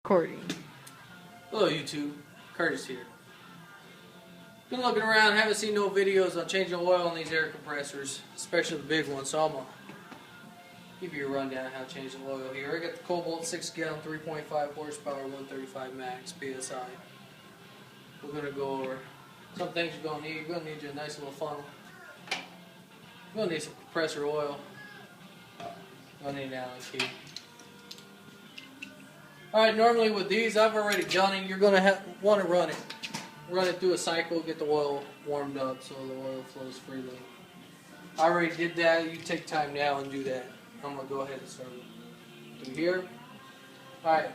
Recording. Hello YouTube, Curtis here. Been looking around, haven't seen no videos on changing oil on these air compressors, especially the big ones, so I'm going to give you a rundown on how to change the oil here. I got the Kobalt 6 gallon, 3.5 horsepower, 135 max PSI. We're going to go over some things you're going to need. You're going to need a nice little funnel. You're going to need some compressor oil. You're going to need an Allen key. Alright, normally with these, I've already done it. You're going to want to run it. Run it through a cycle, get the oil warmed up so the oil flows freely. I already did that. You take time now and do that. I'm going to go ahead and start through here. Alright,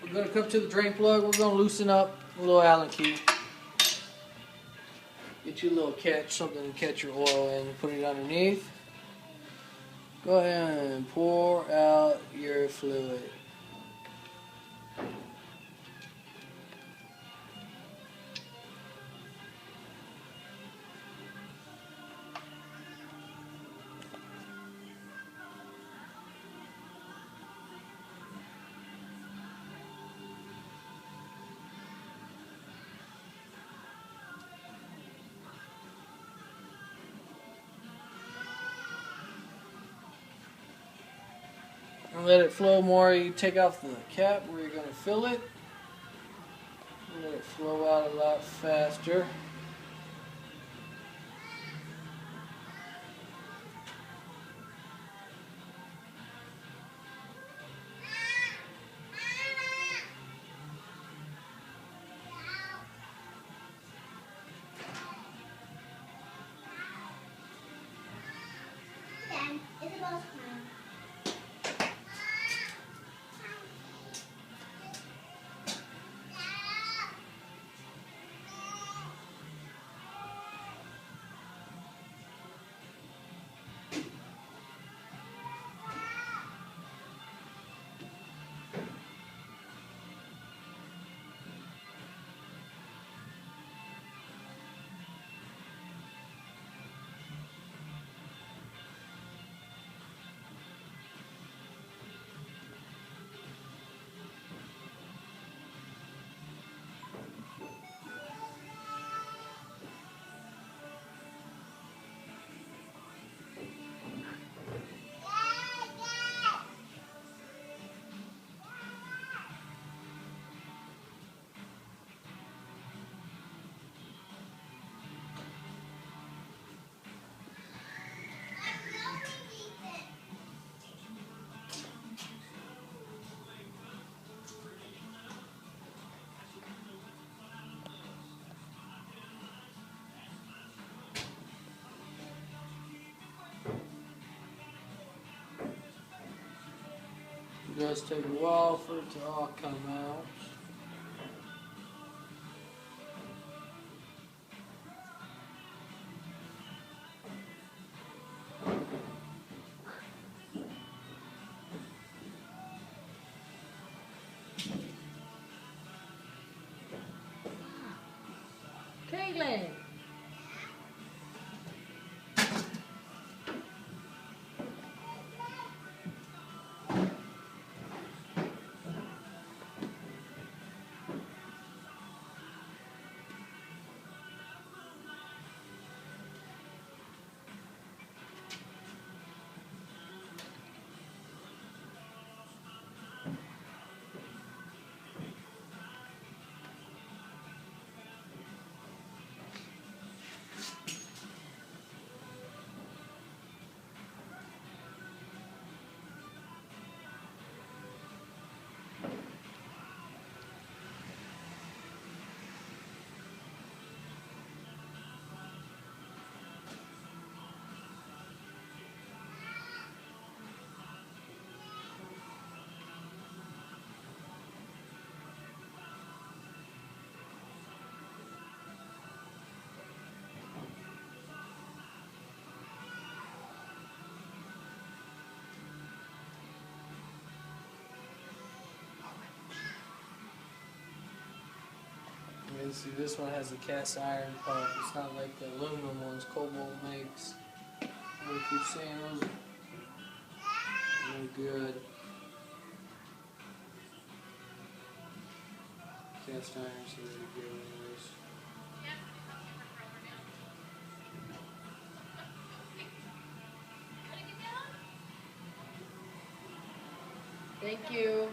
we're going to come to the drain plug. We're going to loosen up a little Allen key. Get you a little catch, something to catch your oil in. Put it underneath. Go ahead and pour out your fluid. And let it flow more. You take off the cap where you're going to fill it. Let it flow out a lot faster. It does take a while for it to all come out. Caitlin. You see, this one has a cast iron pump. It's not like the aluminum ones Kobalt makes. I keep saying those are really good. Cast iron, so they go anyways. Thank you.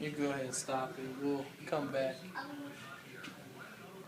You go ahead and stop it. We'll come back.